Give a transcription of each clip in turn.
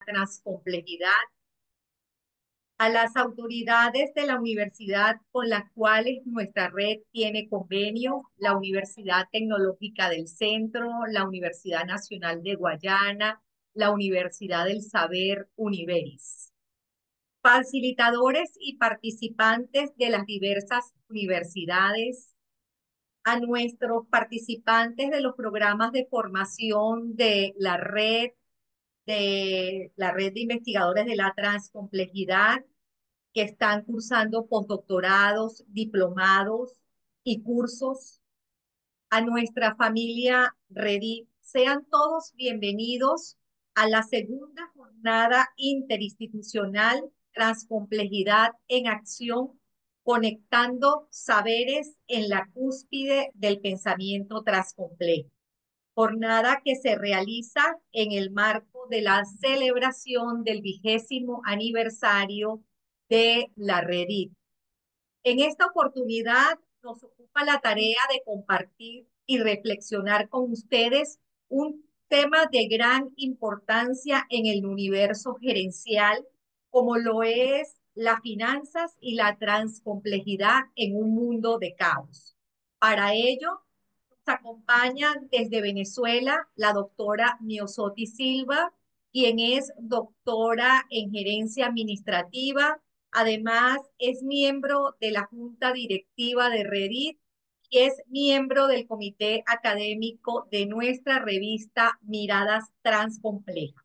transcomplejidad, a las autoridades de la universidad con las cuales nuestra red tiene convenio, la Universidad Tecnológica del Centro, la Universidad Nacional de Guayana, la Universidad del Saber Univeris. Facilitadores y participantes de las diversas universidades, a nuestros participantes de los programas de formación de la red de investigadores de la transcomplejidad que están cursando postdoctorados, diplomados y cursos, a nuestra familia Redit. Sean todos bienvenidos a la segunda jornada interinstitucional Transcomplejidad en Acción, conectando saberes en la cúspide del pensamiento transcomplejo. Jornada que se realiza en el marco de la celebración del 20º aniversario de la Redit. En esta oportunidad nos ocupa la tarea de compartir y reflexionar con ustedes un tema de gran importancia en el universo gerencial, como lo es las finanzas y la transcomplejidad en un mundo de caos. Para ello, nos acompaña desde Venezuela la doctora Miosotti Silva, quien es doctora en gerencia administrativa. Además, es miembro de la Junta Directiva de Redit y es miembro del comité académico de nuestra revista Miradas Transcomplejas.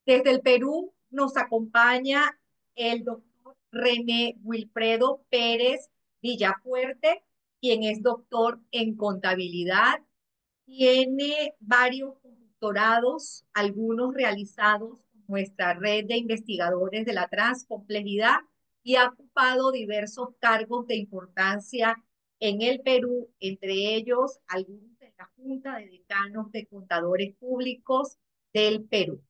Desde el Perú nos acompaña el doctor René Wilfredo Pérez Villafuerte, quien es doctor en contabilidad. Tiene varios doctorados, algunos realizados con nuestra red de investigadores de la transcomplejidad, y ha ocupado diversos cargos de importancia en el Perú, entre ellos algunos de la Junta de Decanos de Contadores Públicos del Perú.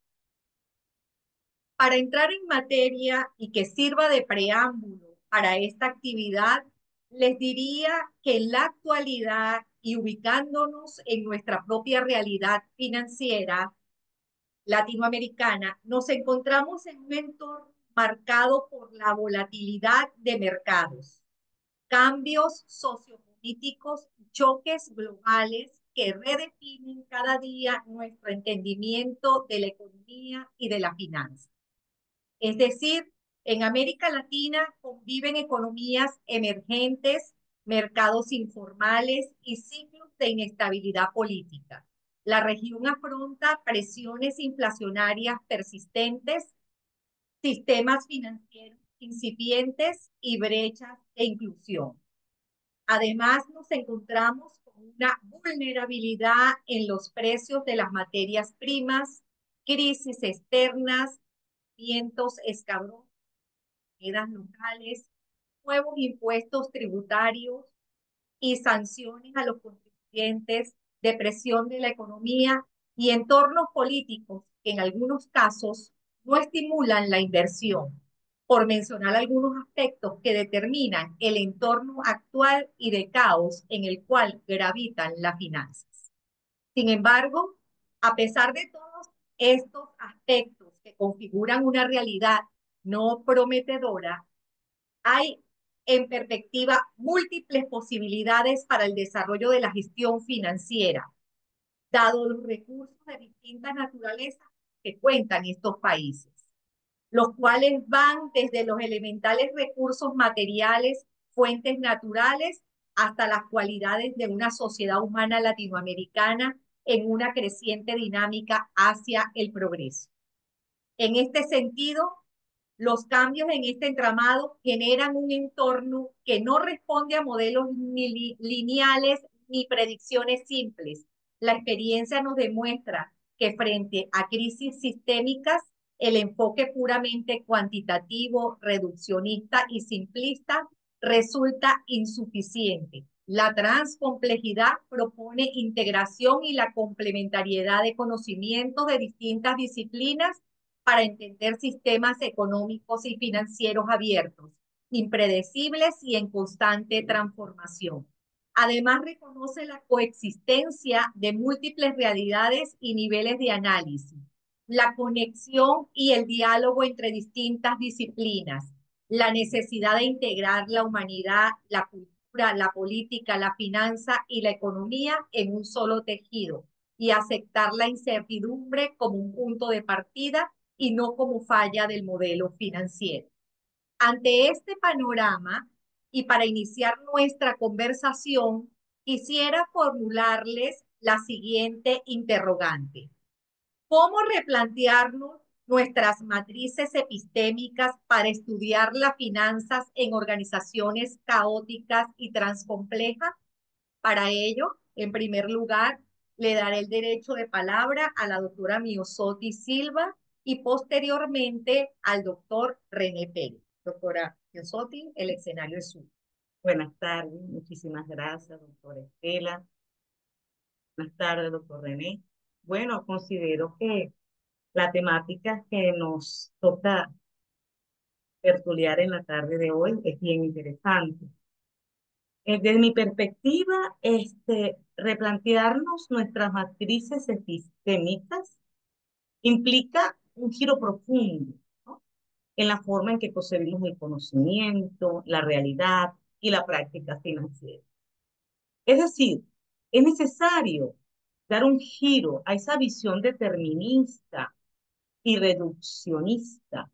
Para entrar en materia y que sirva de preámbulo para esta actividad, les diría que en la actualidad y ubicándonos en nuestra propia realidad financiera latinoamericana, nos encontramos en un entorno marcado por la volatilidad de mercados, cambios sociopolíticos y choques globales que redefinen cada día nuestro entendimiento de la economía y de la finanza. Es decir, en América Latina conviven economías emergentes, mercados informales y ciclos de inestabilidad política. La región afronta presiones inflacionarias persistentes, sistemas financieros incipientes y brechas de inclusión. Además, nos encontramos con una vulnerabilidad en los precios de las materias primas, crisis externas, vientos escabrosos, monedas locales, nuevos impuestos tributarios y sanciones a los contribuyentes, depresión de la economía y entornos políticos que en algunos casos no estimulan la inversión, por mencionar algunos aspectos que determinan el entorno actual y de caos en el cual gravitan las finanzas. Sin embargo, a pesar de todos estos aspectos que configuran una realidad no prometedora, hay en perspectiva múltiples posibilidades para el desarrollo de la gestión financiera, dado los recursos de distintas naturalezas que cuentan estos países, los cuales van desde los elementales recursos materiales, fuentes naturales, hasta las cualidades de una sociedad humana latinoamericana en una creciente dinámica hacia el progreso. En este sentido, los cambios en este entramado generan un entorno que no responde a modelos ni lineales ni predicciones simples. La experiencia nos demuestra que frente a crisis sistémicas, el enfoque puramente cuantitativo, reduccionista y simplista resulta insuficiente. La transcomplejidad propone integración y la complementariedad de conocimientos de distintas disciplinas para entender sistemas económicos y financieros abiertos, impredecibles y en constante transformación. Además, reconoce la coexistencia de múltiples realidades y niveles de análisis, la conexión y el diálogo entre distintas disciplinas, la necesidad de integrar la humanidad, la cultura, la política, la finanza y la economía en un solo tejido y aceptar la incertidumbre como un punto de partida y no como falla del modelo financiero. Ante este panorama, y para iniciar nuestra conversación, quisiera formularles la siguiente interrogante. ¿Cómo replantearnos nuestras matrices epistémicas para estudiar las finanzas en organizaciones caóticas y transcomplejas? Para ello, en primer lugar, le daré el derecho de palabra a la doctora Miosotti Silva y posteriormente al doctor René Pérez. Doctora Miosotti, el escenario es suyo. Buenas tardes, muchísimas gracias, doctora Estela. Buenas tardes, doctor René. Bueno, considero que la temática que nos toca tertuliar en la tarde de hoy es bien interesante. Desde mi perspectiva, replantearnos nuestras matrices epistémicas implica un giro profundo, ¿no?, en la forma en que concebimos el conocimiento, la realidad y la práctica financiera. Es decir, es necesario dar un giro a esa visión determinista y reduccionista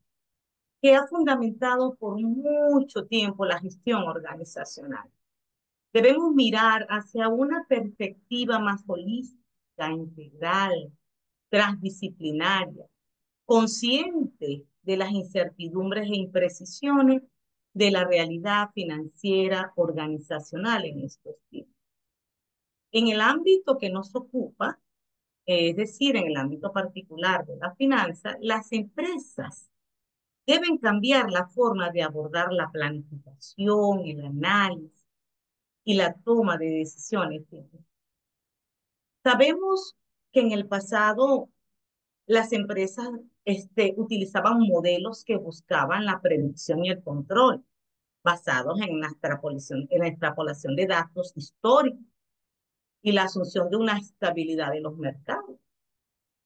que ha fundamentado por mucho tiempo la gestión organizacional. Debemos mirar hacia una perspectiva más holística, integral, transdisciplinaria, consciente de las incertidumbres e imprecisiones de la realidad financiera organizacional en estos tiempos. En el ámbito que nos ocupa, es decir, en el ámbito particular de la finanza, las empresas deben cambiar la forma de abordar la planificación, el análisis y la toma de decisiones. Sabemos que en el pasado las empresas utilizaban modelos que buscaban la predicción y el control, basados en la extrapolación de datos históricos y la asunción de una estabilidad de los mercados.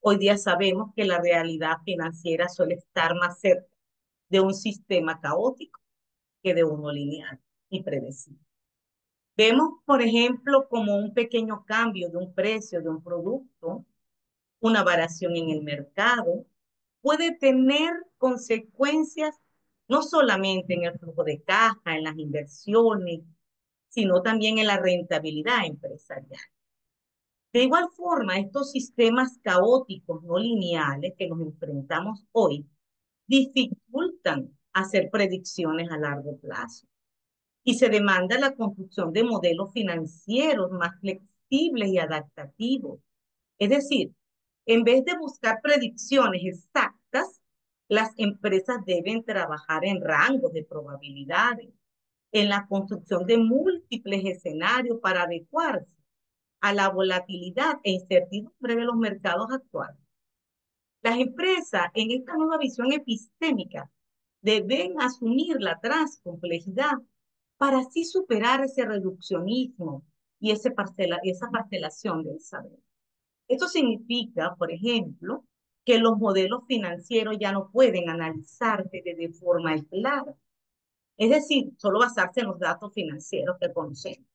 Hoy día sabemos que la realidad financiera suele estar más cerca de un sistema caótico que de uno lineal y predecible. Vemos, por ejemplo, como un pequeño cambio de un precio de un producto, una variación en el mercado, puede tener consecuencias no solamente en el flujo de caja, en las inversiones, sino también en la rentabilidad empresarial. De igual forma, estos sistemas caóticos no lineales que nos enfrentamos hoy dificultan hacer predicciones a largo plazo y se demanda la construcción de modelos financieros más flexibles y adaptativos. Es decir, en vez de buscar predicciones exactas, las empresas deben trabajar en rangos de probabilidades, en la construcción de múltiples escenarios para adecuarse a la volatilidad e incertidumbre de los mercados actuales. Las empresas en esta nueva visión epistémica deben asumir la transcomplejidad para así superar ese reduccionismo y esa parcelación del saber. Esto significa, por ejemplo, que los modelos financieros ya no pueden analizarse de forma aislada, es decir, solo basarse en los datos financieros que conocemos,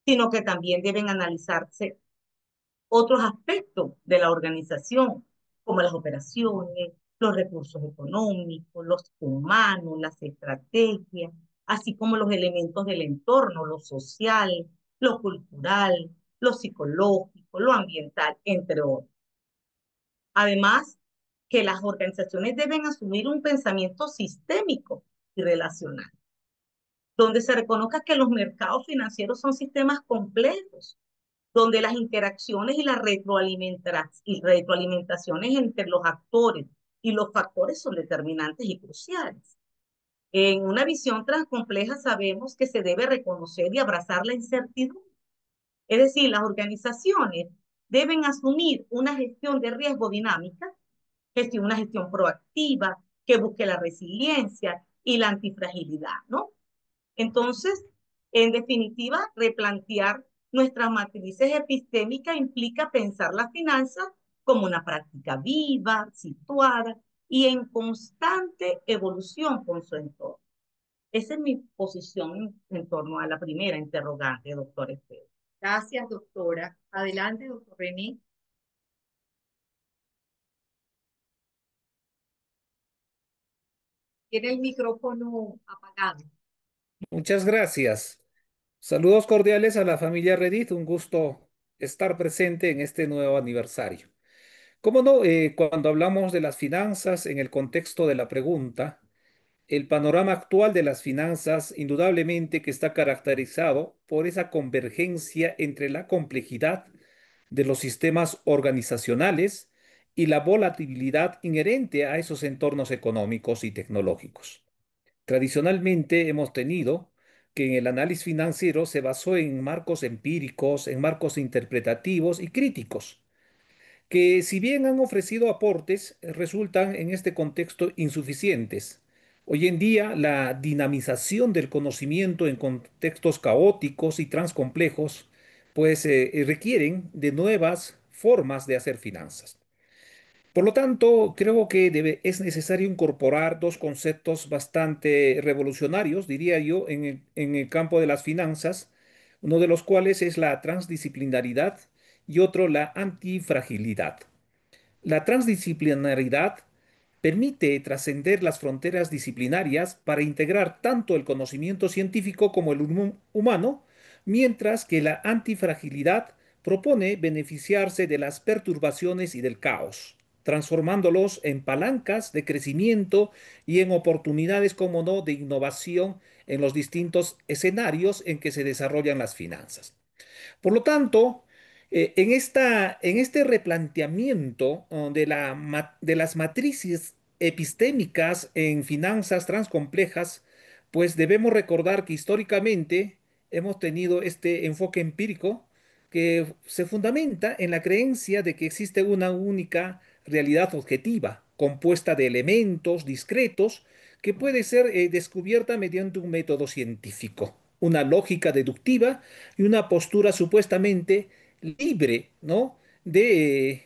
sino que también deben analizarse otros aspectos de la organización, como las operaciones, los recursos económicos, los humanos, las estrategias, así como los elementos del entorno, lo social, lo cultural, lo psicológico, lo ambiental, entre otros. Además, que las organizaciones deben asumir un pensamiento sistémico y relacional, donde se reconozca que los mercados financieros son sistemas complejos, donde las interacciones y las retroalimentaciones entre los actores y los factores son determinantes y cruciales. En una visión transcompleja sabemos que se debe reconocer y abrazar la incertidumbre. Es decir, las organizaciones deben asumir una gestión de riesgo dinámica, una gestión proactiva que busque la resiliencia y la antifragilidad, ¿no? Entonces, en definitiva, replantear nuestras matrices epistémicas implica pensar las finanzas como una práctica viva, situada y en constante evolución con su entorno. Esa es mi posición en torno a la primera interrogante, doctor Esther. Gracias, doctora. Adelante, doctor René. Tiene el micrófono apagado. Muchas gracias. Saludos cordiales a la familia Redit. Un gusto estar presente en este nuevo aniversario. Cómo no, cuando hablamos de las finanzas en el contexto de la pregunta, el panorama actual de las finanzas indudablemente que está caracterizado por esa convergencia entre la complejidad de los sistemas organizacionales y la volatilidad inherente a esos entornos económicos y tecnológicos. Tradicionalmente hemos tenido que en el análisis financiero se basó en marcos empíricos, en marcos interpretativos y críticos, que si bien han ofrecido aportes, resultan en este contexto insuficientes. Hoy en día, la dinamización del conocimiento en contextos caóticos y transcomplejos, pues requieren de nuevas formas de hacer finanzas. Por lo tanto, creo que es necesario incorporar dos conceptos bastante revolucionarios, diría yo, en el campo de las finanzas, uno de los cuales es la transdisciplinaridad y otro la antifragilidad. La transdisciplinaridad permite trascender las fronteras disciplinarias para integrar tanto el conocimiento científico como el humano, mientras que la antifragilidad propone beneficiarse de las perturbaciones y del caos, transformándolos en palancas de crecimiento y en oportunidades, como no, de innovación en los distintos escenarios en que se desarrollan las finanzas. Por lo tanto, en este replanteamiento de las matrices epistémicas en finanzas transcomplejas, pues debemos recordar que históricamente hemos tenido este enfoque empírico que se fundamenta en la creencia de que existe una única realidad objetiva, compuesta de elementos discretos, que puede ser descubierta mediante un método científico, una lógica deductiva y una postura supuestamente libre, ¿no? de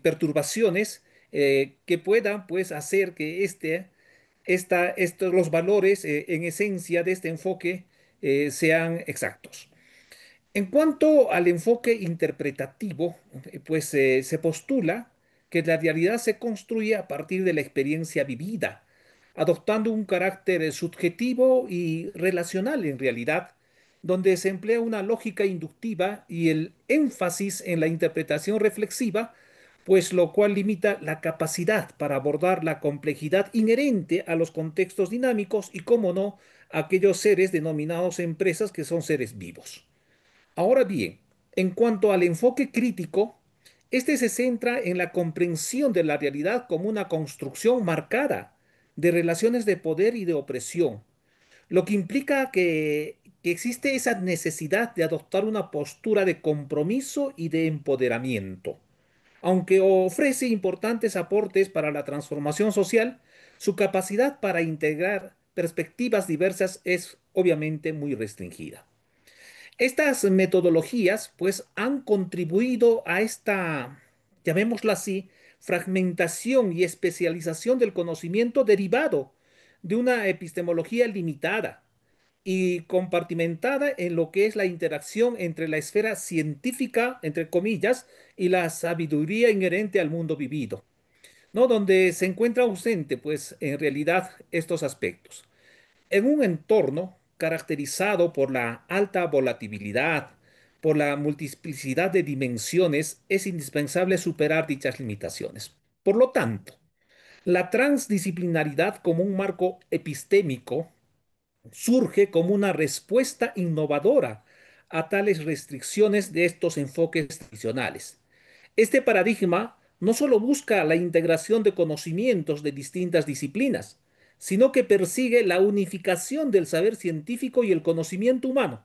perturbaciones que puedan pues hacer que los valores en esencia de este enfoque sean exactos. En cuanto al enfoque interpretativo, pues se postula que la realidad se construye a partir de la experiencia vivida, adoptando un carácter subjetivo y relacional en realidad, donde se emplea una lógica inductiva y el énfasis en la interpretación reflexiva, pues lo cual limita la capacidad para abordar la complejidad inherente a los contextos dinámicos y, cómo no, a aquellos seres denominados empresas que son seres vivos. Ahora bien, en cuanto al enfoque crítico, este se centra en la comprensión de la realidad como una construcción marcada de relaciones de poder y de opresión, lo que implica que existe esa necesidad de adoptar una postura de compromiso y de empoderamiento. Aunque ofrece importantes aportes para la transformación social, su capacidad para integrar perspectivas diversas es obviamente muy restringida. Estas metodologías, pues, han contribuido a esta, llamémosla así, fragmentación y especialización del conocimiento derivado de una epistemología limitada y compartimentada en lo que es la interacción entre la esfera científica, entre comillas, y la sabiduría inherente al mundo vivido, ¿no? Donde se encuentra ausente, pues, en realidad, estos aspectos. En un entorno caracterizado por la alta volatilidad, por la multiplicidad de dimensiones, es indispensable superar dichas limitaciones. Por lo tanto, la transdisciplinaridad como un marco epistémico surge como una respuesta innovadora a tales restricciones de estos enfoques tradicionales. Este paradigma no solo busca la integración de conocimientos de distintas disciplinas, sino que persigue la unificación del saber científico y el conocimiento humano.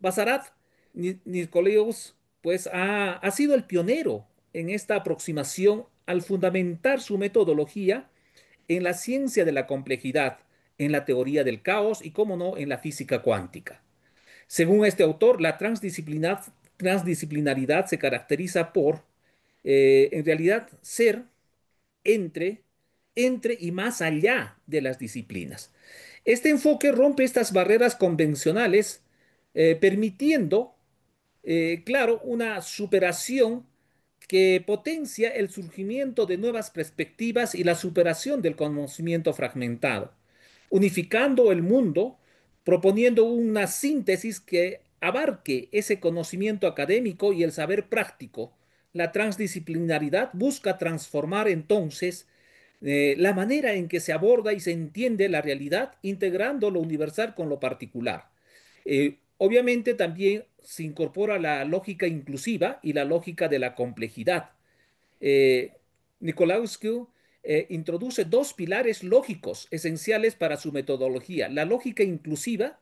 Basarat Nicoleus pues ha sido el pionero en esta aproximación al fundamentar su metodología en la ciencia de la complejidad, en la teoría del caos y, cómo no, en la física cuántica. Según este autor, la transdisciplinaridad se caracteriza por en realidad ser entre, entre y más allá de las disciplinas. Este enfoque rompe estas barreras convencionales, permitiendo, claro, una superación que potencia el surgimiento de nuevas perspectivas y la superación del conocimiento fragmentado, unificando el mundo, proponiendo una síntesis que abarque ese conocimiento académico y el saber práctico. La transdisciplinaridad busca transformar entonces la manera en que se aborda y se entiende la realidad, integrando lo universal con lo particular. Obviamente también se incorpora la lógica inclusiva y la lógica de la complejidad. eh, Nicolauscu introduce dos pilares lógicos esenciales para su metodología. La lógica inclusiva,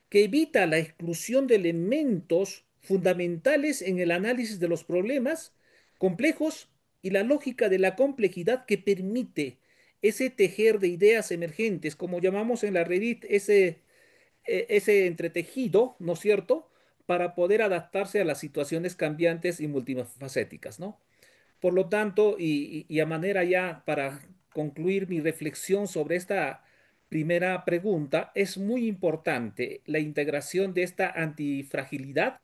que evita la exclusión de elementos fundamentales en el análisis de los problemas complejos, y la lógica de la complejidad, que permite ese tejer de ideas emergentes, como llamamos en la Reddit, ese entretejido, ¿no es cierto?, para poder adaptarse a las situaciones cambiantes y multifacéticas, ¿no? Por lo tanto, y a manera ya para concluir mi reflexión sobre esta primera pregunta, es muy importante la integración de esta antifragilidad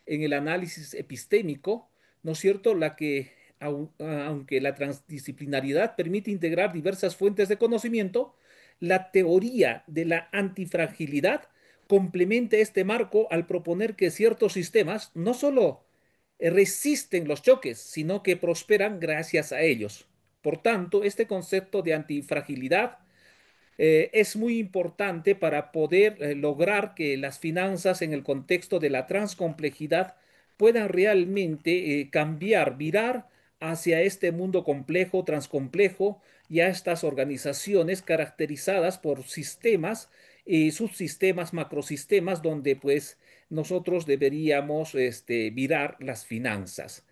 en el análisis epistémico, ¿no es cierto? La que, aunque la transdisciplinariedad permite integrar diversas fuentes de conocimiento, la teoría de la antifragilidad complementa este marco al proponer que ciertos sistemas no solo resisten los choques, sino que prosperan gracias a ellos. Por tanto, este concepto de antifragilidad es muy importante para poder lograr que las finanzas en el contexto de la transcomplejidad puedan realmente cambiar, virar hacia este mundo complejo, transcomplejo, y a estas organizaciones caracterizadas por sistemas y subsistemas, macrosistemas, donde pues nosotros deberíamos virar las finanzas.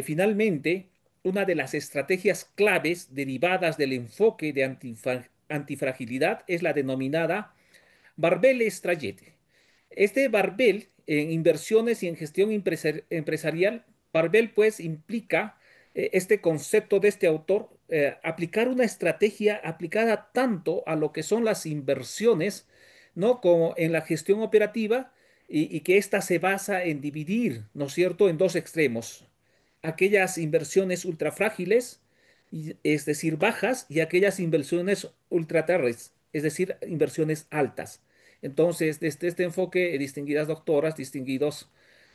Finalmente, una de las estrategias claves derivadas del enfoque de antifragilidad es la denominada Barbell Strategy. Este Barbell en inversiones y en gestión empresarial, Barbell pues implica este concepto de este autor, aplicar una estrategia aplicada tanto a lo que son las inversiones, ¿no?, como en la gestión operativa, y que ésta se basa en dividir, ¿no es cierto?, en dos extremos: aquellas inversiones ultrafrágiles, es decir, bajas, y aquellas inversiones ultraterrestres, es decir, inversiones altas. Entonces, desde este enfoque, distinguidas doctoras, distinguidos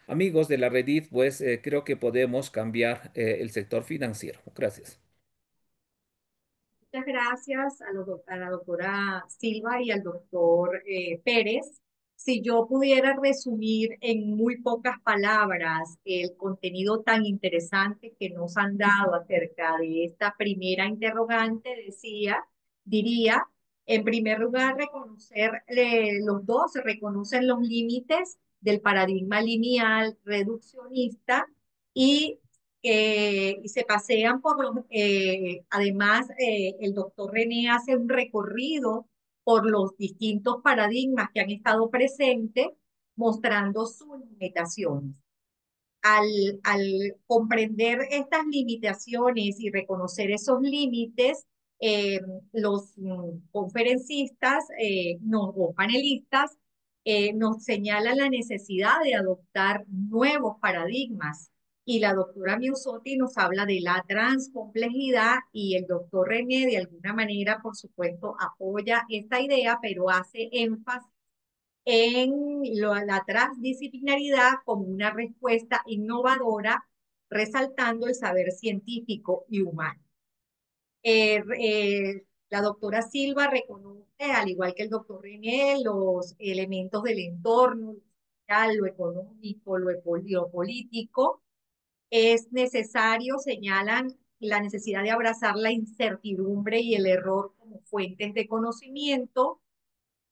amigos de la Reddit, pues creo que podemos cambiar el sector financiero. Gracias. Muchas gracias a la doctora Silva y al doctor Pérez. Si yo pudiera resumir en muy pocas palabras el contenido tan interesante que nos han dado acerca de esta primera interrogante, diría, en primer lugar, los dos reconocen los límites del paradigma lineal reduccionista y y se pasean además, el doctor René hace un recorrido por los distintos paradigmas que han estado presentes, mostrando sus limitaciones. Al comprender estas limitaciones y reconocer esos límites, eh, los conferencistas o panelistas nos señalan la necesidad de adoptar nuevos paradigmas. Y la doctora Miosotti nos habla de la transcomplejidad, y el doctor René de alguna manera, por supuesto, apoya esta idea, pero hace énfasis en la transdisciplinaridad como una respuesta innovadora, resaltando el saber científico y humano. La doctora Silva reconoce, al igual que el doctor René, los elementos del entorno, lo social, lo económico, lo político. Es necesario, señalan, la necesidad de abrazar la incertidumbre y el error como fuentes de conocimiento,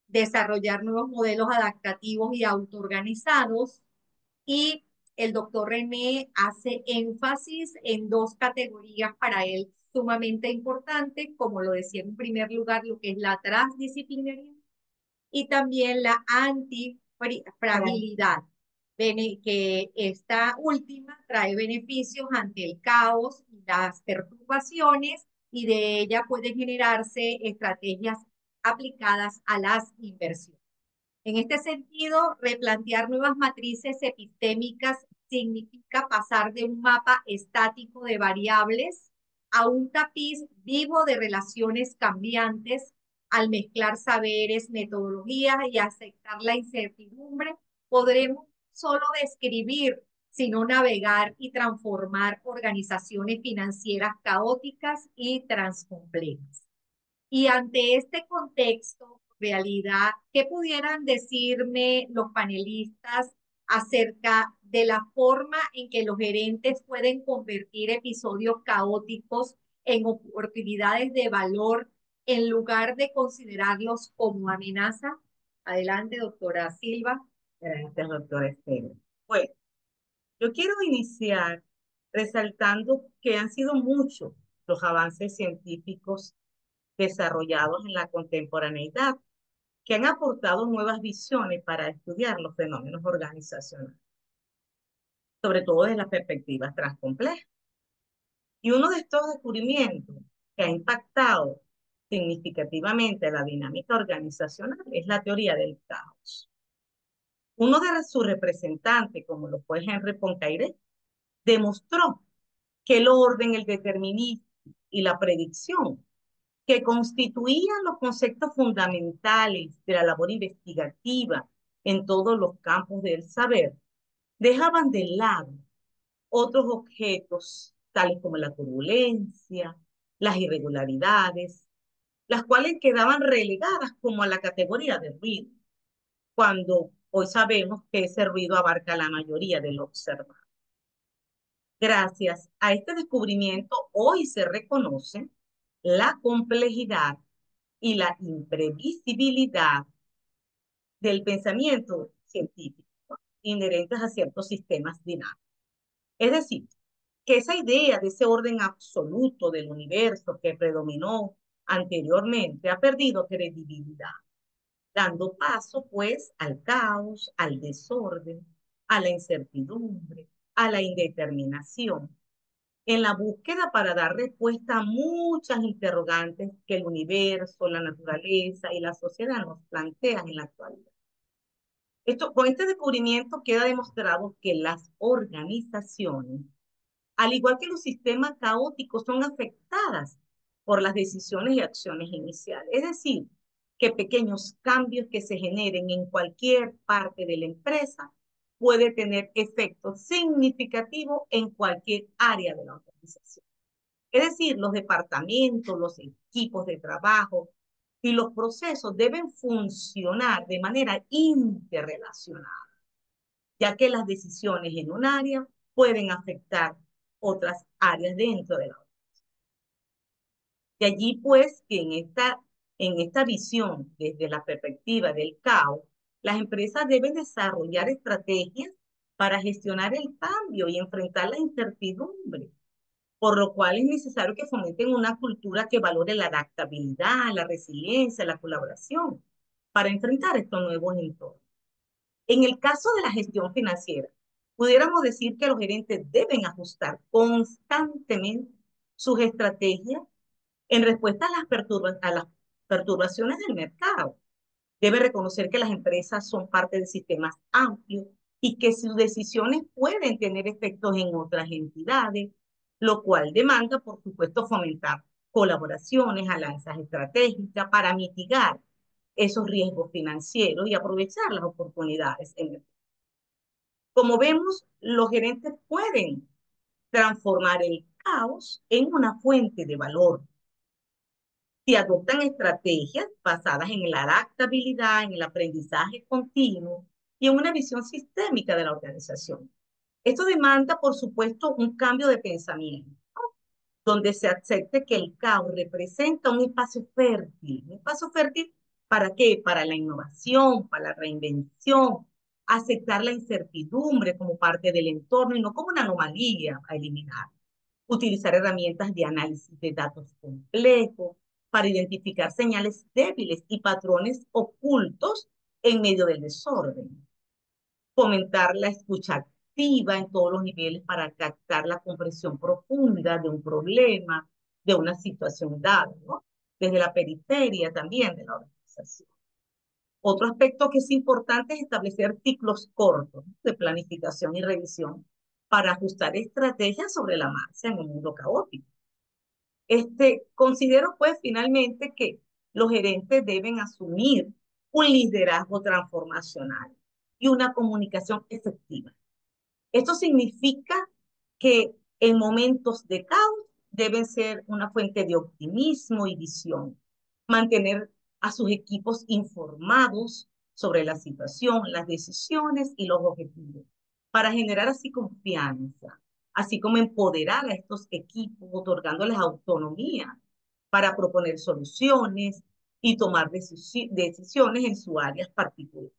desarrollar nuevos modelos adaptativos y autoorganizados. Y el doctor René hace énfasis en dos categorías para él sumamente importantes, como lo decía en primer lugar, lo que es la transdisciplinaridad y también la antifragilidad. que esta última trae beneficios ante el caos y las perturbaciones y de ella pueden generarse estrategias aplicadas a las inversiones. En este sentido, replantear nuevas matrices epistémicas significa pasar de un mapa estático de variables a un tapiz vivo de relaciones cambiantes. Al mezclar saberes, metodologías y aceptar la incertidumbre, podremos solo describir, sino navegar y transformar organizaciones financieras caóticas y transcomplejas. Y ante este contexto, realidad, ¿qué pudieran decirme los panelistas acerca de la forma en que los gerentes pueden convertir episodios caóticos en oportunidades de valor en lugar de considerarlos como amenaza? Adelante, doctora Silva. Gracias, doctora Estela. Bueno, yo quiero iniciar resaltando que han sido muchos los avances científicos desarrollados en la contemporaneidad que han aportado nuevas visiones para estudiar los fenómenos organizacionales, sobre todo desde las perspectivas transcomplejas. Y uno de estos descubrimientos que ha impactado significativamente la dinámica organizacional es la teoría del caos. Uno de sus representantes, como lo fue Henry Poincaré, demostró que el orden, el determinismo y la predicción, que constituían los conceptos fundamentales de la labor investigativa en todos los campos del saber, dejaban de lado otros objetos, tales como la turbulencia, las irregularidades, las cuales quedaban relegadas como a la categoría de ruido, cuando hoy sabemos que ese ruido abarca la mayoría del observado. Gracias a este descubrimiento, hoy se reconoce la complejidad y la imprevisibilidad del pensamiento científico inherentes a ciertos sistemas dinámicos. Es decir, que esa idea de ese orden absoluto del universo que predominó anteriormente ha perdido credibilidad, dando paso pues al caos, al desorden, a la incertidumbre, a la indeterminación, en la búsqueda para dar respuesta a muchas interrogantes que el universo, la naturaleza y la sociedad nos plantean en la actualidad. Con este descubrimiento queda demostrado que las organizaciones, al igual que los sistemas caóticos, son afectadas por las decisiones y acciones iniciales. Es decir, que pequeños cambios que se generen en cualquier parte de la empresa puede tener efectos significativos en cualquier área de la organización. Es decir, los departamentos, los equipos de trabajo y los procesos deben funcionar de manera interrelacionada, ya que las decisiones en un área pueden afectar otras áreas dentro de la organización. De allí pues que en esta visión, desde la perspectiva del caos, las empresas deben desarrollar estrategias para gestionar el cambio y enfrentar la incertidumbre, por lo cual es necesario que fomenten una cultura que valore la adaptabilidad, la resiliencia, la colaboración, para enfrentar estos nuevos entornos. En el caso de la gestión financiera, pudiéramos decir que los gerentes deben ajustar constantemente sus estrategias en respuesta a las perturbaciones del mercado. Debe reconocer que las empresas son parte de sistemas amplios y que sus decisiones pueden tener efectos en otras entidades, lo cual demanda, por supuesto, fomentar colaboraciones, alianzas estratégicas para mitigar esos riesgos financieros y aprovechar las oportunidades en el. Como vemos, los gerentes pueden transformar el caos en una fuente de valor si adoptan estrategias basadas en la adaptabilidad, en el aprendizaje continuo y en una visión sistémica de la organización. Esto demanda, por supuesto, un cambio de pensamiento, donde se acepte que el caos representa un espacio fértil. ¿Un espacio fértil para qué? Para la innovación, para la reinvención, aceptar la incertidumbre como parte del entorno y no como una anomalía a eliminar. Utilizar herramientas de análisis de datos complejos para identificar señales débiles y patrones ocultos en medio del desorden. fomentar la escucha activa en todos los niveles para captar la comprensión profunda de un problema, de una situación dada, ¿no? Desde la periferia también de la organización. Otro aspecto que es importante es establecer ciclos cortos de planificación y revisión para ajustar estrategias sobre la marcha en un mundo caótico. Considero pues finalmente que los gerentes deben asumir un liderazgo transformacional y una comunicación efectiva. Esto significa que en momentos de caos deben ser una fuente de optimismo y visión, mantener a sus equipos informados sobre la situación, las decisiones y los objetivos, para generar así confianza, así como empoderar a estos equipos, otorgándoles autonomía para proponer soluciones y tomar decisiones en sus áreas particulares.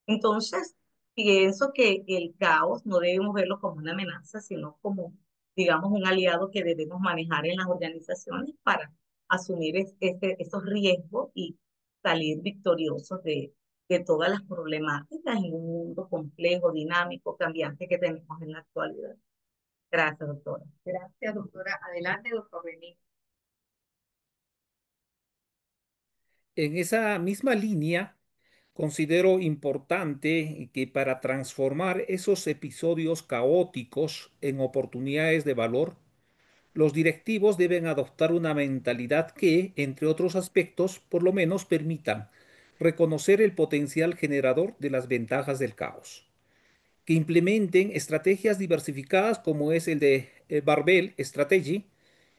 Entonces, pienso que el caos no debemos verlo como una amenaza, sino como, digamos, un aliado que debemos manejar en las organizaciones para asumir esos riesgos y salir victoriosos de todas las problemáticas en un mundo complejo, dinámico, cambiante que tenemos en la actualidad. Gracias, doctora. Gracias, doctora. Adelante, doctor René. En esa misma línea, considero importante que para transformar esos episodios caóticos en oportunidades de valor, los directivos deben adoptar una mentalidad que, entre otros aspectos, por lo menos permitan reconocer el potencial generador de las ventajas del caos, que implementen estrategias diversificadas como es el de Barbell Strategy,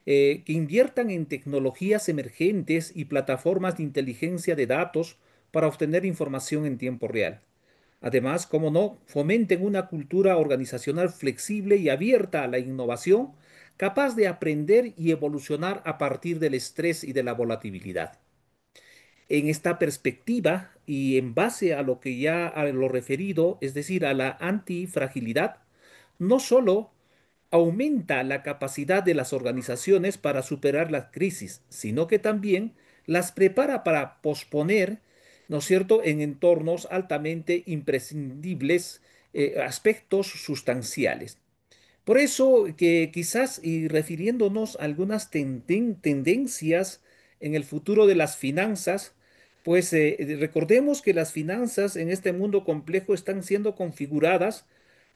que inviertan en tecnologías emergentes y plataformas de inteligencia de datos para obtener información en tiempo real. Además, como no, fomenten una cultura organizacional flexible y abierta a la innovación, capaz de aprender y evolucionar a partir del estrés y de la volatilidad. En esta perspectiva y en base a lo que ya a lo referido, es decir, a la antifragilidad, no solo aumenta la capacidad de las organizaciones para superar las crisis, sino que también las prepara para posponer, ¿no es cierto?, en entornos altamente imprescindibles, aspectos sustanciales. Por eso que quizás y refiriéndonos a algunas tendencias en el futuro de las finanzas, pues recordemos que las finanzas en este mundo complejo están siendo configuradas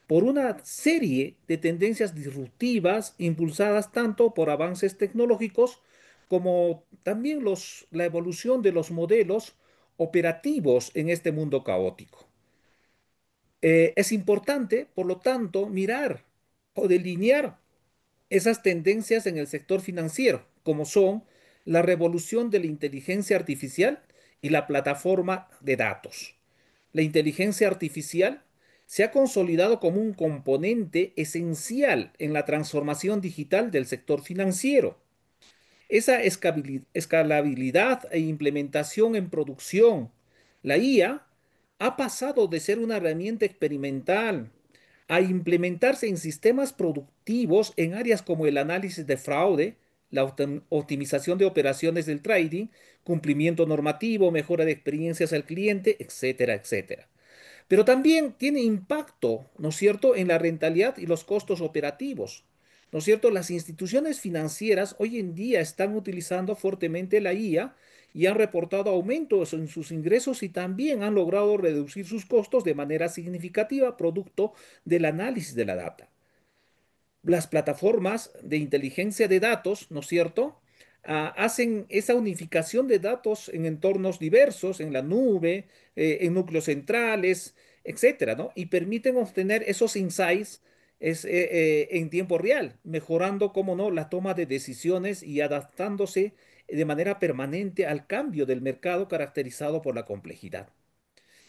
por una serie de tendencias disruptivas impulsadas tanto por avances tecnológicos como también la evolución de los modelos operativos en este mundo caótico. Es importante, por lo tanto, mirar o delinear esas tendencias en el sector financiero, como son la revolución de la inteligencia artificial y la plataforma de datos. La inteligencia artificial se ha consolidado como un componente esencial en la transformación digital del sector financiero. Esa escalabilidad e implementación en producción, la IA, ha pasado de ser una herramienta experimental a implementarse en sistemas productivos en áreas como el análisis de fraude, la optimización de operaciones del trading, cumplimiento normativo, mejora de experiencias al cliente, etcétera, etcétera. Pero también tiene impacto, ¿no es cierto?, en la rentabilidad y los costos operativos. ¿No es cierto? Las instituciones financieras hoy en día están utilizando fuertemente la IA y han reportado aumentos en sus ingresos y también han logrado reducir sus costos de manera significativa producto del análisis de la data. Las plataformas de inteligencia de datos, ¿no es cierto? Hacen esa unificación de datos en entornos diversos, en la nube, en núcleos centrales, etcétera, ¿no? Y permiten obtener esos insights en tiempo real, mejorando, como no, la toma de decisiones y adaptándose de manera permanente al cambio del mercado caracterizado por la complejidad.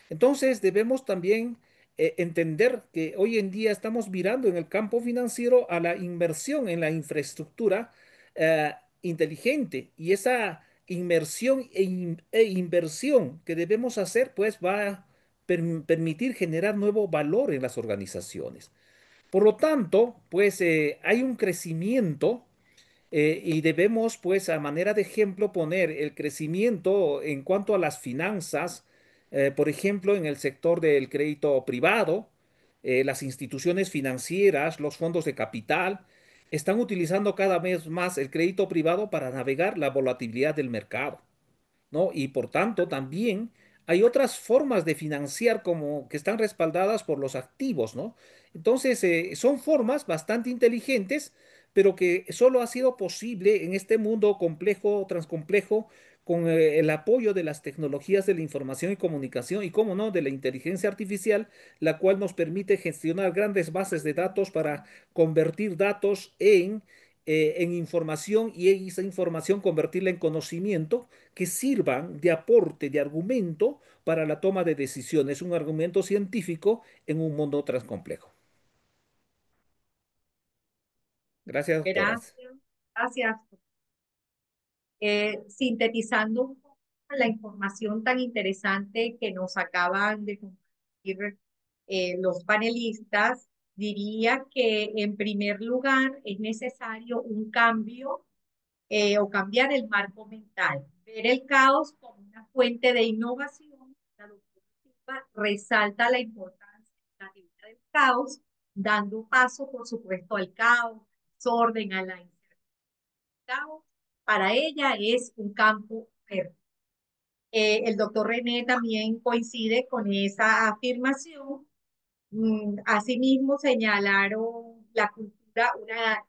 Entonces debemos también entender que hoy en día estamos mirando en el campo financiero a la inversión en la infraestructura inteligente y esa inmersión e inversión que debemos hacer pues va a permitir generar nuevo valor en las organizaciones. Por lo tanto, pues hay un crecimiento y debemos, pues, a manera de ejemplo, poner el crecimiento en cuanto a las finanzas Por ejemplo, en el sector del crédito privado, las instituciones financieras, los fondos de capital, están utilizando cada vez más el crédito privado para navegar la volatilidad del mercado. ¿No? Y por tanto, también hay otras formas de financiar como que están respaldadas por los activos, ¿no? Entonces, son formas bastante inteligentes, pero que solo ha sido posible en este mundo complejo, transcomplejo, con el apoyo de las tecnologías de la información y comunicación y, cómo no, de la inteligencia artificial, la cual nos permite gestionar grandes bases de datos para convertir datos en información y esa información convertirla en conocimiento que sirvan de aporte, de argumento para la toma de decisiones, un argumento científico en un mundo transcomplejo. Gracias, doctoras. Gracias, gracias. Sintetizando un poco la información tan interesante que nos acaban de compartir los panelistas, diría que en primer lugar es necesario un cambio o cambiar el marco mental, ver el caos como una fuente de innovación. La doctora Silva resalta la importancia de la teoría del caos, dando paso, por supuesto, al caos, al desorden, a la caos, para ella es un campo verde. El doctor René también coincide con esa afirmación. Asimismo, señalaron la cultura, una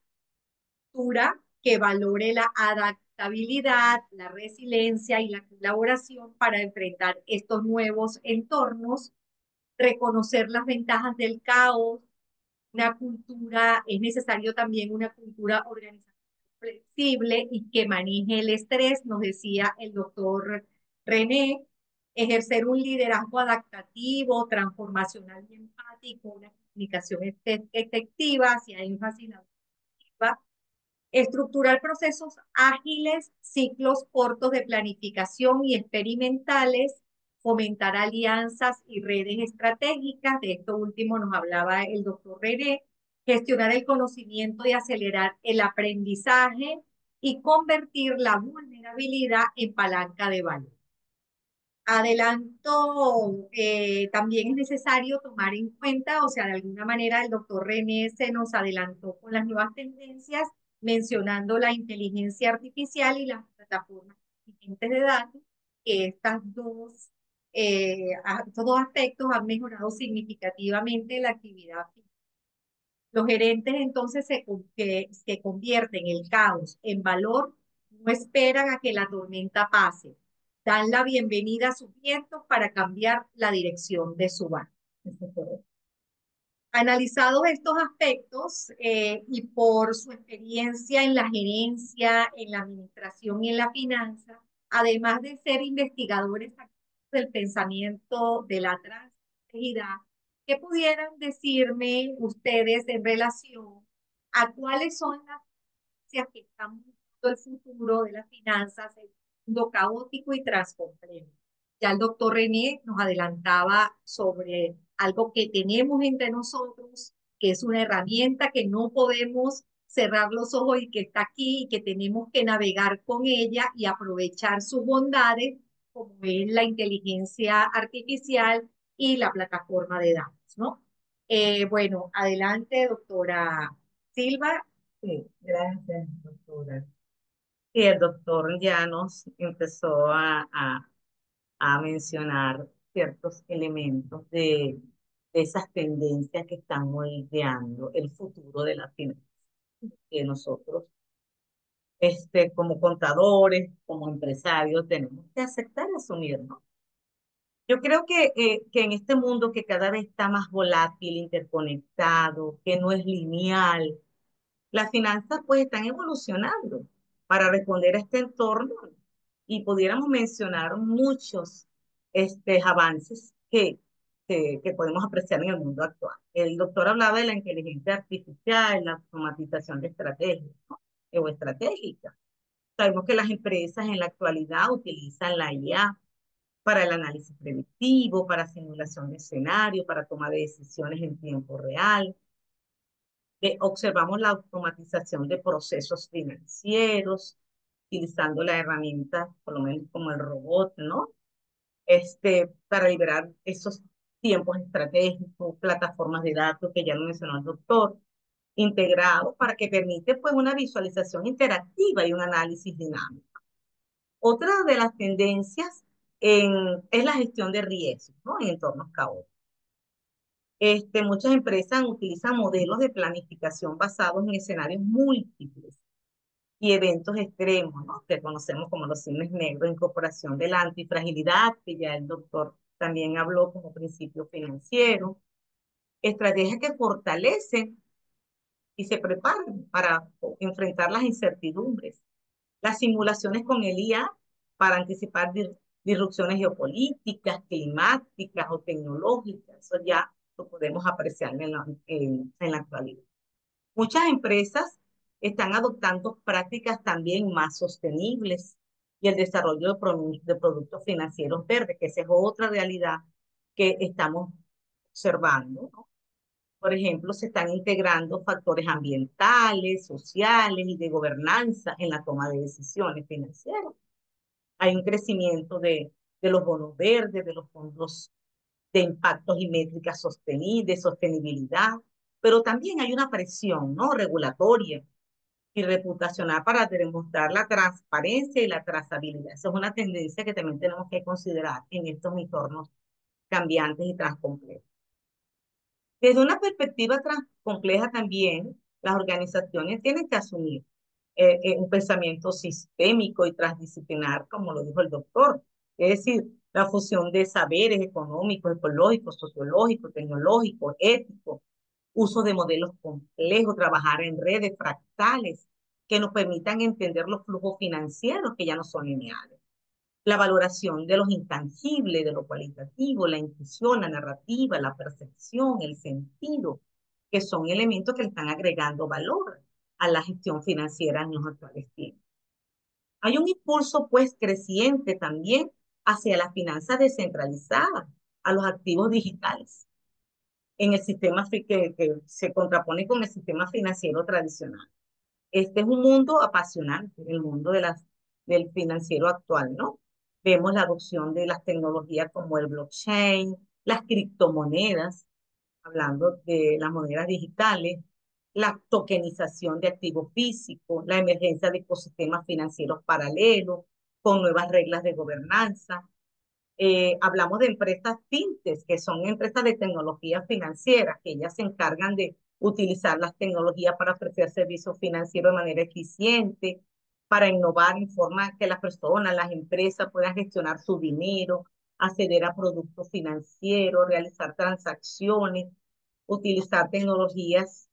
cultura que valore la adaptabilidad, la resiliencia y la colaboración para enfrentar estos nuevos entornos, reconocer las ventajas del caos, una cultura, es necesario también una cultura organizacional flexible y que maneje el estrés, nos decía el doctor René, ejercer un liderazgo adaptativo, transformacional y empático, una comunicación efectiva hacia énfasis en la educativa, estructurar procesos ágiles, ciclos cortos de planificación y experimentales, fomentar alianzas y redes estratégicas, de esto último nos hablaba el doctor René, gestionar el conocimiento y acelerar el aprendizaje y convertir la vulnerabilidad en palanca de valor. Adelanto, también es necesario tomar en cuenta, o sea, de alguna manera el doctor René se nos adelantó con las nuevas tendencias, mencionando la inteligencia artificial y las plataformas inteligentes de datos, que estos dos aspectos han mejorado significativamente la actividad. Los gerentes entonces que convierten el caos en valor, no esperan a que la tormenta pase, dan la bienvenida a sus vientos para cambiar la dirección de su barco. Analizados estos aspectos y por su experiencia en la gerencia, en la administración y en la finanza, además de ser investigadores del pensamiento de la transversalidad, ¿qué pudieran decirme ustedes en relación a cuáles son las tendencias que están buscando el futuro de las finanzas en un mundo caótico y transcomplejo? Ya el doctor René nos adelantaba sobre algo que tenemos entre nosotros, que es una herramienta que no podemos cerrar los ojos y que está aquí y que tenemos que navegar con ella y aprovechar sus bondades, como es la inteligencia artificial y la plataforma de datos, ¿no? Bueno, adelante, doctora Silva. Sí, gracias, doctora. Y el doctor ya nos empezó a mencionar ciertos elementos de esas tendencias que están moldeando el futuro de la finanza, que nosotros, como contadores, como empresarios, tenemos que aceptar y asumir, ¿no? Yo creo que en este mundo que cada vez está más volátil, interconectado, que no es lineal, las finanzas pues están evolucionando para responder a este entorno y pudiéramos mencionar muchos avances que podemos apreciar en el mundo actual. El doctor hablaba de la inteligencia artificial, la automatización de estrategias, ¿no? O estratégicas. Sabemos que las empresas en la actualidad utilizan la IA para el análisis predictivo, para simulación de escenario, para toma de decisiones en tiempo real. Observamos la automatización de procesos financieros, utilizando la herramienta, por lo menos como el robot, ¿no? para liberar esos tiempos estratégicos, plataformas de datos que ya lo mencionó el doctor, integrado para que permite pues una visualización interactiva y un análisis dinámico. Otra de las tendencias es la gestión de riesgos, ¿no? En entornos caóticos. Muchas empresas utilizan modelos de planificación basados en escenarios múltiples y eventos extremos, ¿no? Que conocemos como los cines negros, incorporación de la antifragilidad, que ya el doctor también habló como principio financiero, estrategias que fortalecen y se preparan para enfrentar las incertidumbres, las simulaciones con el IA para anticipar disrupciones geopolíticas, climáticas o tecnológicas, eso ya lo podemos apreciar en la actualidad. Muchas empresas están adoptando prácticas también más sostenibles y el desarrollo de productos financieros verdes, que esa es otra realidad que estamos observando, ¿no? Por ejemplo, se están integrando factores ambientales, sociales y de gobernanza en la toma de decisiones financieras. Hay un crecimiento de los bonos verdes, de los fondos de impactos y métricas sostenibles, de sostenibilidad, pero también hay una presión, ¿no? Regulatoria y reputacional para demostrar la transparencia y la trazabilidad. Esa es una tendencia que también tenemos que considerar en estos entornos cambiantes y transcomplejos. Desde una perspectiva compleja también, las organizaciones tienen que asumir un pensamiento sistémico y transdisciplinar, como lo dijo el doctor. Es decir, la fusión de saberes económicos, ecológicos, sociológicos, tecnológicos, éticos, uso de modelos complejos, trabajar en redes fractales que nos permitan entender los flujos financieros que ya no son lineales, la valoración de los intangibles, de lo cualitativo, la intuición, la narrativa, la percepción, el sentido, que son elementos que le están agregando valor a la gestión financiera en los actuales tiempos. Hay un impulso, pues, creciente también hacia las finanzas descentralizadas, a los activos digitales, en el sistema que se contrapone con el sistema financiero tradicional. Este es un mundo apasionante, el mundo del financiero actual, ¿no? Vemos la adopción de las tecnologías como el blockchain, las criptomonedas, hablando de las monedas digitales, la tokenización de activos físicos, la emergencia de ecosistemas financieros paralelos, con nuevas reglas de gobernanza. Hablamos de empresas fintech, que son empresas de tecnología financiera, que ellas se encargan de utilizar las tecnologías para ofrecer servicios financieros de manera eficiente, para innovar en forma que las personas, las empresas puedan gestionar su dinero, acceder a productos financieros, realizar transacciones, utilizar tecnologías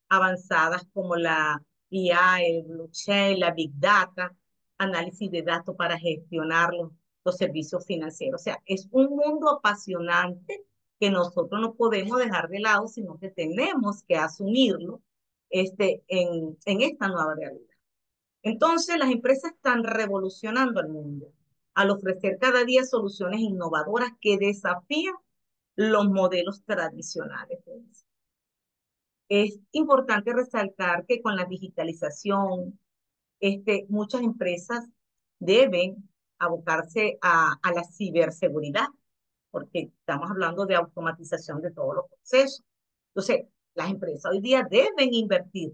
avanzadas como la IA, el blockchain, la big data, análisis de datos para gestionar los servicios financieros. O sea, es un mundo apasionante que nosotros no podemos dejar de lado, sino que tenemos que asumirlo en esta nueva realidad. Entonces, las empresas están revolucionando el mundo al ofrecer cada día soluciones innovadoras que desafían los modelos tradicionales. Es importante resaltar que con la digitalización, muchas empresas deben abocarse a la ciberseguridad, porque estamos hablando de automatización de todos los procesos. Entonces, las empresas hoy día deben invertir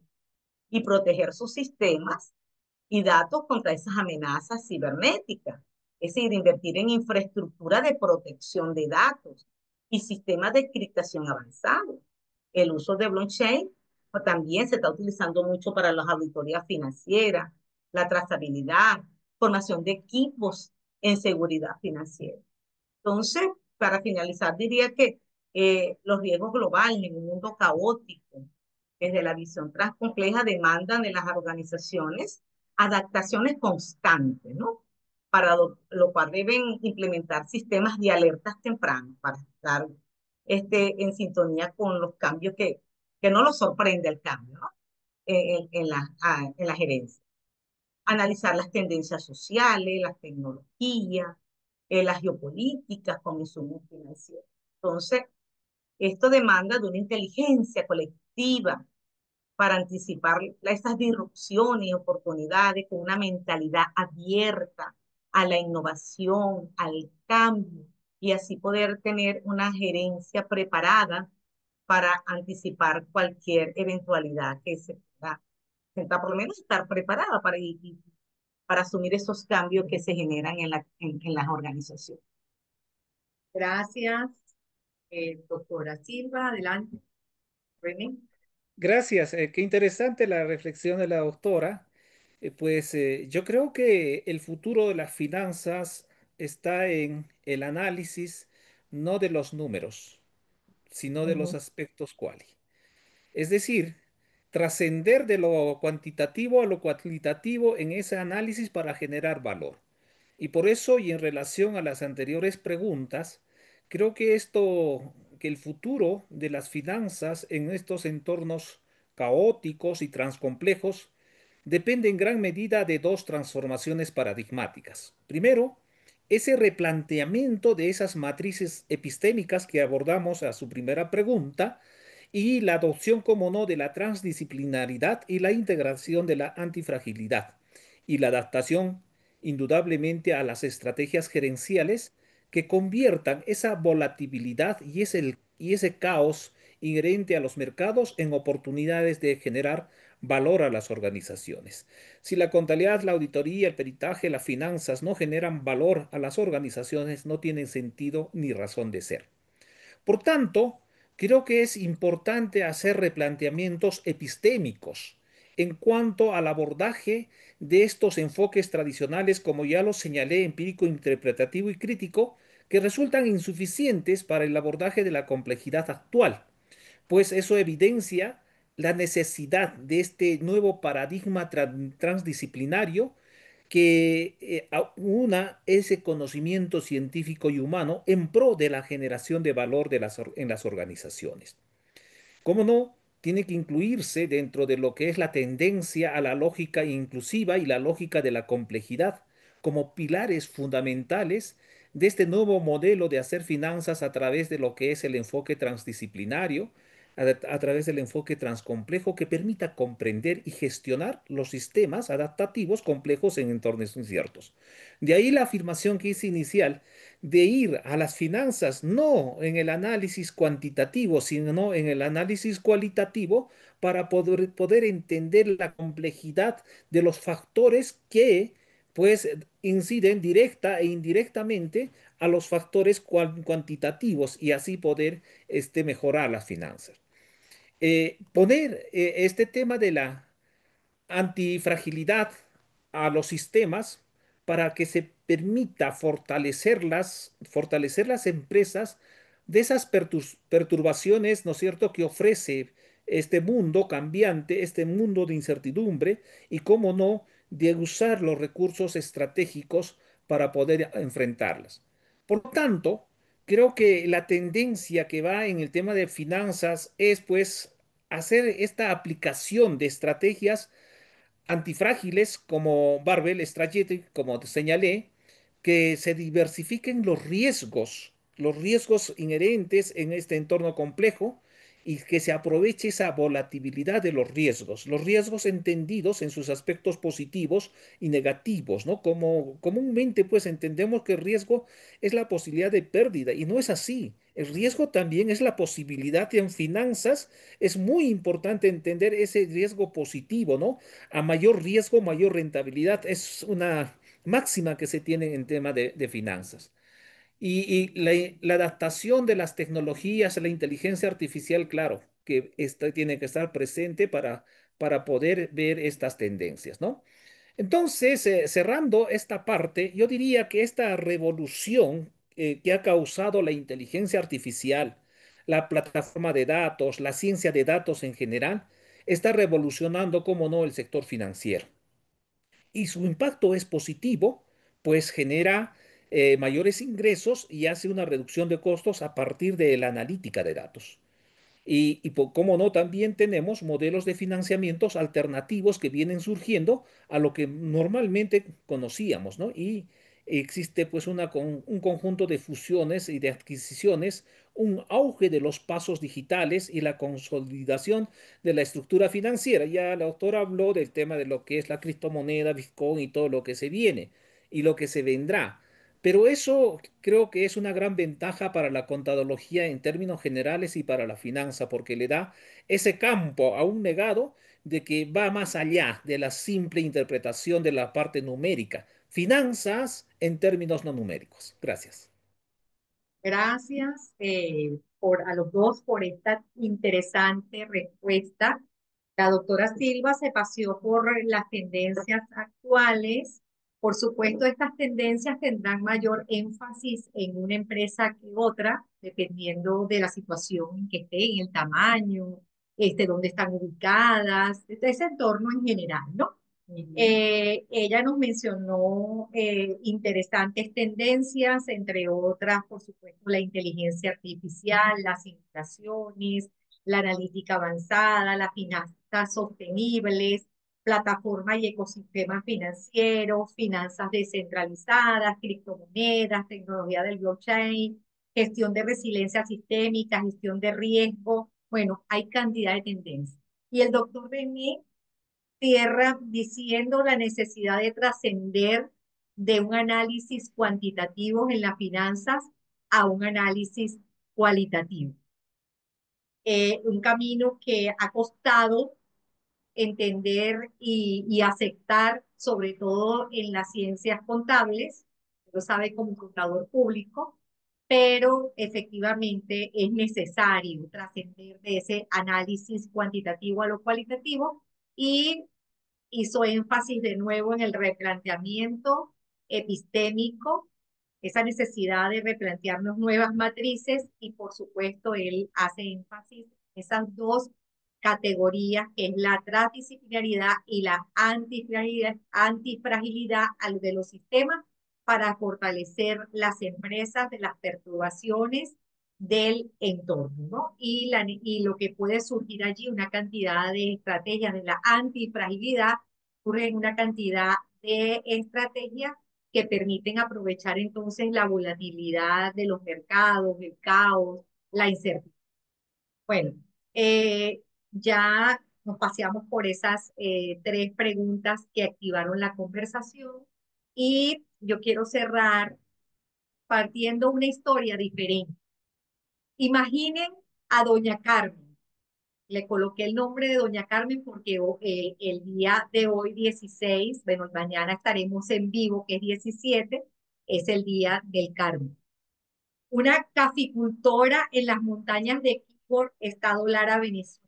y proteger sus sistemas y datos contra esas amenazas cibernéticas. Es decir, invertir en infraestructura de protección de datos y sistemas de encriptación avanzados. El uso de blockchain pues, también se está utilizando mucho para las auditorías financieras, la trazabilidad, formación de equipos en seguridad financiera. Entonces, para finalizar, diría que los riesgos globales en un mundo caótico, desde la visión transcompleja, demandan de las organizaciones adaptaciones constantes, ¿no? Para lo cual deben implementar sistemas de alertas tempranas para estar en sintonía con los cambios que no los sorprende el cambio, ¿no? En la gerencia. Analizar las tendencias sociales, las tecnologías, las geopolíticas con insumos financieros. Entonces, esto demanda de una inteligencia colectiva para anticipar esas disrupciones y oportunidades con una mentalidad abierta a la innovación, al cambio y así poder tener una gerencia preparada para anticipar cualquier eventualidad que se pueda presentar, por lo menos estar preparada para asumir esos cambios que se generan en las organizaciones. Gracias, doctora Silva. Adelante, René. Gracias. Qué interesante la reflexión de la doctora. Yo creo que el futuro de las finanzas está en el análisis no de los números, sino de los Ujú. aspectos quali. Es decir, trascender de lo cuantitativo a lo cualitativo en ese análisis para generar valor. Y por eso, y en relación a las anteriores preguntas, creo que que el futuro de las finanzas en estos entornos caóticos y transcomplejos depende en gran medida de dos transformaciones paradigmáticas. Primero, ese replanteamiento de esas matrices epistémicas que abordamos a su primera pregunta y la adopción, como no, de la transdisciplinaridad y la integración de la antifragilidad y la adaptación indudablemente a las estrategias gerenciales que conviertan esa volatilidad y ese caos inherente a los mercados en oportunidades de generar valor a las organizaciones. Si la contabilidad, la auditoría, el peritaje, las finanzas no generan valor a las organizaciones, no tienen sentido ni razón de ser. Por tanto, creo que es importante hacer replanteamientos epistémicos en cuanto al abordaje de estos enfoques tradicionales, como ya los señalé, empírico, interpretativo y crítico, que resultan insuficientes para el abordaje de la complejidad actual, pues eso evidencia la necesidad de este nuevo paradigma transdisciplinario que una ese conocimiento científico y humano en pro de la generación de valor en las organizaciones. ¿Cómo no? Tiene que incluirse dentro de lo que es la tendencia a la lógica inclusiva y la lógica de la complejidad como pilares fundamentales de este nuevo modelo de hacer finanzas a través de lo que es el enfoque transdisciplinario, a través del enfoque transcomplejo que permita comprender y gestionar los sistemas adaptativos complejos en entornos inciertos. De ahí la afirmación que hice inicial de ir a las finanzas no en el análisis cuantitativo, sino en el análisis cualitativo para poder entender la complejidad de los factores que pues inciden directa e indirectamente a los factores cuantitativos y así poder mejorar las finanzas. Poner este tema de la antifragilidad a los sistemas para que se permita fortalecer las empresas de esas perturbaciones, ¿no es cierto?, que ofrece este mundo cambiante, este mundo de incertidumbre y, cómo no, de usar los recursos estratégicos para poder enfrentarlas. Por tanto, creo que la tendencia que va en el tema de finanzas es pues hacer esta aplicación de estrategias antifrágiles como Barbell Strategy, como te señalé, que se diversifiquen los riesgos inherentes en este entorno complejo y que se aproveche esa volatilidad de los riesgos entendidos en sus aspectos positivos y negativos, ¿no? Como comúnmente pues entendemos que el riesgo es la posibilidad de pérdida y no es así. El riesgo también es la posibilidad y en finanzas es muy importante entender ese riesgo positivo, ¿no? A mayor riesgo, mayor rentabilidad. Es una máxima que se tiene en tema de finanzas. La adaptación de las tecnologías a la inteligencia artificial, claro, que tiene que estar presente para poder ver estas tendencias, ¿no? Entonces, cerrando esta parte, yo diría que esta revolución que ha causado la inteligencia artificial, la plataforma de datos, la ciencia de datos en general, está revolucionando, como no, el sector financiero. Y su impacto es positivo, pues genera mayores ingresos y hace una reducción de costos a partir de la analítica de datos. Cómo no, también tenemos modelos de financiamientos alternativos que vienen surgiendo a lo que normalmente conocíamos, ¿no? Y existe pues un conjunto de fusiones y de adquisiciones, un auge de los pasos digitales y la consolidación de la estructura financiera. Ya la autora habló del tema de lo que es la criptomoneda, Bitcoin y todo lo que se viene y lo que se vendrá. Pero eso creo que es una gran ventaja para la contadología en términos generales y para la finanza, porque le da ese campo a un negado de que va más allá de la simple interpretación de la parte numérica. Finanzas en términos no numéricos. Gracias. Gracias a los dos por esta interesante respuesta. La doctora Silva se paseó por las tendencias actuales. Por supuesto, estas tendencias tendrán mayor énfasis en una empresa que otra, dependiendo de la situación en que esté, en el tamaño, dónde están ubicadas, de ese entorno en general, ¿no? Ella nos mencionó interesantes tendencias, entre otras, por supuesto, la inteligencia artificial, las simulaciones, la analítica avanzada, las finanzas sostenibles, plataformas y ecosistemas financieros, finanzas descentralizadas, criptomonedas, tecnología del blockchain, gestión de resiliencia sistémica, gestión de riesgo. Bueno, hay cantidad de tendencias. Y el doctor René cierra diciendo la necesidad de trascender de un análisis cuantitativo en las finanzas a un análisis cualitativo. Un camino que ha costado entender y aceptar, sobre todo en las ciencias contables, lo sabe como contador público, pero efectivamente es necesario trascender de ese análisis cuantitativo a lo cualitativo y hizo énfasis de nuevo en el replanteamiento epistémico, esa necesidad de replantearnos nuevas matrices y por supuesto él hace énfasis en esas dos categorías que es la transdisciplinaridad y la antifragilidad de los sistemas para fortalecer las empresas de las perturbaciones del entorno, ¿no? Y lo que puede surgir allí, una cantidad de estrategias de la antifragilidad, ocurren una cantidad de estrategias que permiten aprovechar entonces la volatilidad de los mercados, el caos, la incertidumbre. Bueno, ya nos paseamos por esas tres preguntas que activaron la conversación y yo quiero cerrar partiendo una historia diferente. Imaginen a Doña Carmen. Le coloqué el nombre de Doña Carmen porque el día de hoy, 16, bueno, mañana estaremos en vivo, que es 17, es el día del Carmen. Una caficultora en las montañas de Quibor, Estado Lara, Venezuela.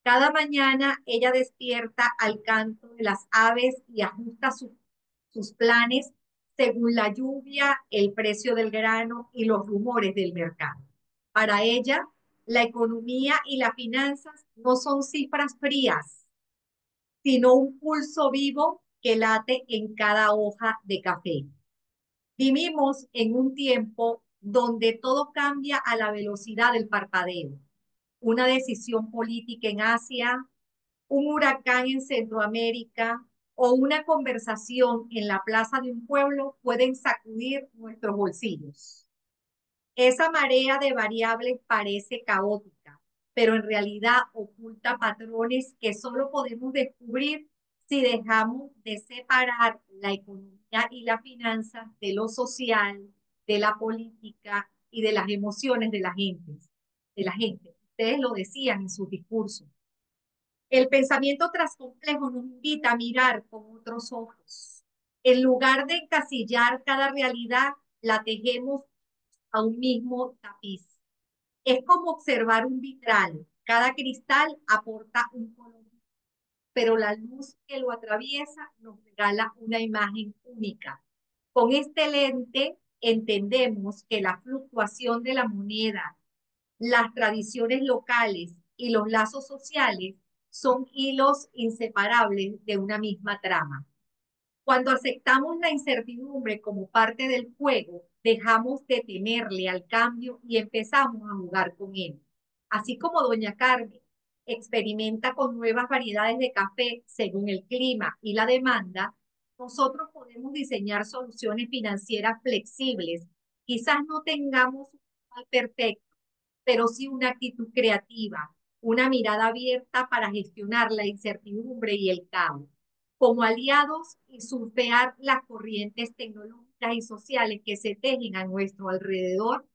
Cada mañana ella despierta al canto de las aves y ajusta sus planes según la lluvia, el precio del grano y los rumores del mercado. Para ella, la economía y las finanzas no son cifras frías, sino un pulso vivo que late en cada hoja de café. Vivimos en un tiempo donde todo cambia a la velocidad del parpadeo. Una decisión política en Asia, un huracán en Centroamérica o una conversación en la plaza de un pueblo pueden sacudir nuestros bolsillos. Esa marea de variables parece caótica, pero en realidad oculta patrones que solo podemos descubrir si dejamos de separar la economía y la finanza de lo social, de la política y de las emociones de la gente. Ustedes lo decían en sus discursos. El pensamiento trascomplejo nos invita a mirar con otros ojos. En lugar de encasillar cada realidad, la tejemos a un mismo tapiz. Es como observar un vitral. Cada cristal aporta un color, pero la luz que lo atraviesa nos regala una imagen única. Con este lente entendemos que la fluctuación de la moneda, las tradiciones locales y los lazos sociales son hilos inseparables de una misma trama. Cuando aceptamos la incertidumbre como parte del juego, dejamos de temerle al cambio y empezamos a jugar con él. Así como Doña Carmen experimenta con nuevas variedades de café según el clima y la demanda, nosotros podemos diseñar soluciones financieras flexibles. Quizás no tengamos un plan perfecto, pero sí una actitud creativa, una mirada abierta para gestionar la incertidumbre y el caos. Como aliados y surfear las corrientes tecnológicas políticas y sociales que se tejen a nuestro alrededor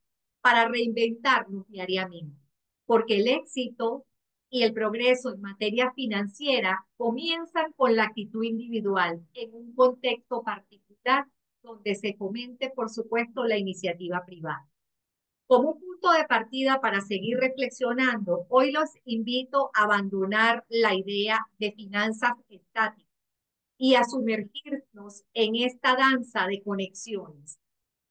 para reinventarnos diariamente, porque el éxito y el progreso en materia financiera comienzan con la actitud individual en un contexto particular donde se fomente, por supuesto, la iniciativa privada. Como un punto de partida para seguir reflexionando, hoy los invito a abandonar la idea de finanzas estáticas y a sumergirnos en esta danza de conexiones.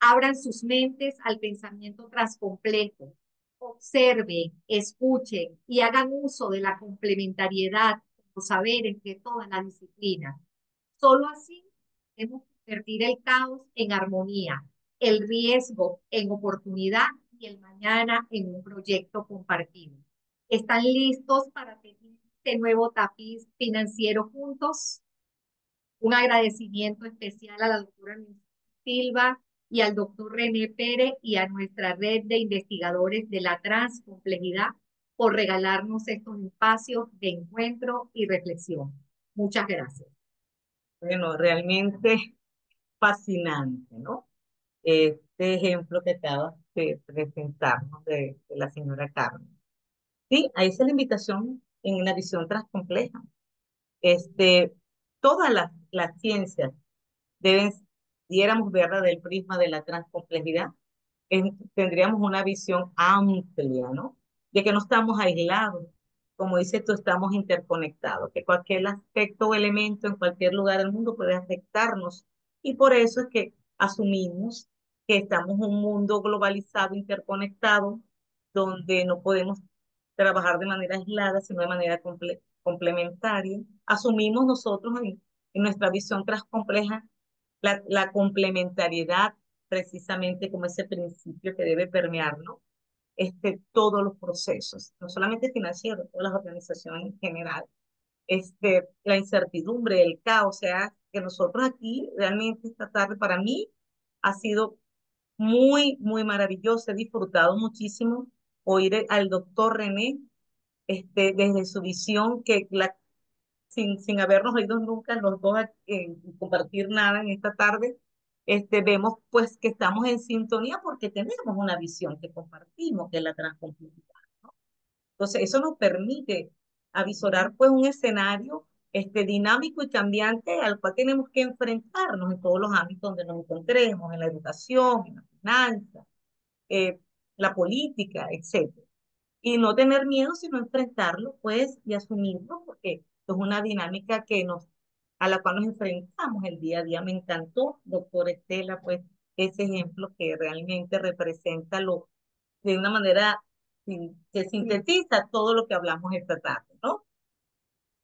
Abran sus mentes al pensamiento transcomplejo, observen, escuchen y hagan uso de la complementariedad como saberes de todas las disciplinas. Solo así podemos convertir el caos en armonía, el riesgo en oportunidad y el mañana en un proyecto compartido. ¿Están listos para tener este nuevo tapiz financiero juntos? Un agradecimiento especial a la doctora Silva y al doctor René Pérez y a nuestra red de investigadores de la transcomplejidad por regalarnos estos espacios de encuentro y reflexión. Muchas gracias. Bueno, realmente fascinante, ¿no? Este ejemplo que acabas de presentarnos de la señora Carmen. Sí, ahí está la invitación en la visión transcompleja. Este, todas las ciencias deben, diéramos verla del prisma de la transcomplejidad, tendríamos una visión amplia, ¿no? De que no estamos aislados, como dices tú, estamos interconectados, que cualquier aspecto o elemento en cualquier lugar del mundo puede afectarnos. Y por eso es que asumimos que estamos en un mundo globalizado, interconectado, donde no podemos trabajar de manera aislada, sino de manera complementaria. Asumimos nosotros en nuestra visión transcompleja la complementariedad precisamente como ese principio que debe permear, ¿no? Todos los procesos, no solamente financieros, todas las organizaciones en general. La incertidumbre, el caos, o sea, que nosotros aquí realmente esta tarde para mí ha sido muy, muy maravilloso. He disfrutado muchísimo oír al doctor René desde su visión, que sin habernos oído nunca los dos compartir nada en esta tarde, vemos pues que estamos en sintonía porque tenemos una visión que compartimos, que es la transcomplejidad, ¿no? Entonces, eso nos permite avisorar pues un escenario dinámico y cambiante al cual tenemos que enfrentarnos en todos los ámbitos donde nos encontremos, en la educación, en la finanza, eh, la política, etcétera. Y no tener miedo, sino enfrentarlo, pues, y asumirlo, porque es una dinámica a la cual nos enfrentamos el día a día. Me encantó, doctor Estela, pues, ese ejemplo que realmente representa de una manera que sintetiza todo lo que hablamos esta tarde, ¿no?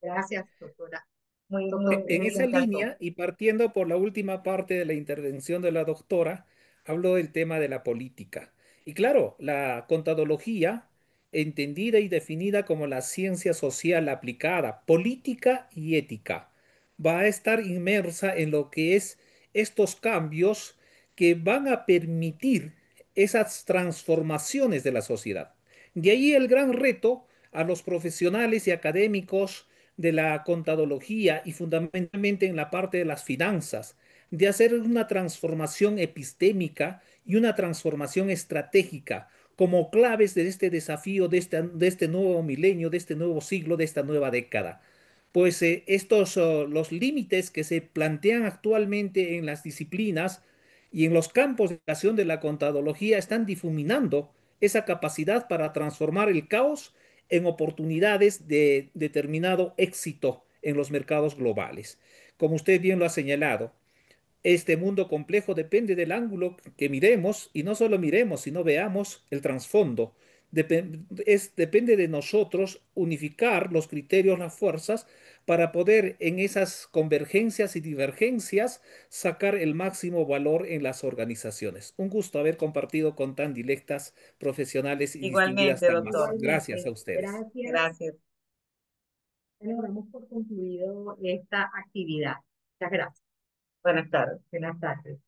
Gracias, doctora. En Me esa encantó. línea, y partiendo por la última parte de la intervención de la doctora, habló del tema de la política. Y claro, la contadología, entendida y definida como la ciencia social aplicada, política y ética, va a estar inmersa en lo que es estos cambios que van a permitir esas transformaciones de la sociedad. De ahí el gran reto a los profesionales y académicos de la contadología y fundamentalmente en la parte de las finanzas, de hacer una transformación epistémica y una transformación estratégica como claves de este desafío, de este nuevo milenio, de este nuevo siglo, de esta nueva década. Pues los límites que se plantean actualmente en las disciplinas y en los campos de acción de la contadología están difuminando esa capacidad para transformar el caos en oportunidades de determinado éxito en los mercados globales. Como usted bien lo ha señalado, este mundo complejo depende del ángulo que miremos y no solo miremos, sino veamos el trasfondo. Depende de nosotros unificar los criterios, las fuerzas, para poder en esas convergencias y divergencias sacar el máximo valor en las organizaciones. Un gusto haber compartido con tan dilectas profesionales y distinguidas Igualmente, damas. doctor. Gracias a Igualmente, ustedes. gracias. Gracias. Bueno, damos por concluido esta actividad. Muchas gracias. Buenas tardes. Buenas tardes.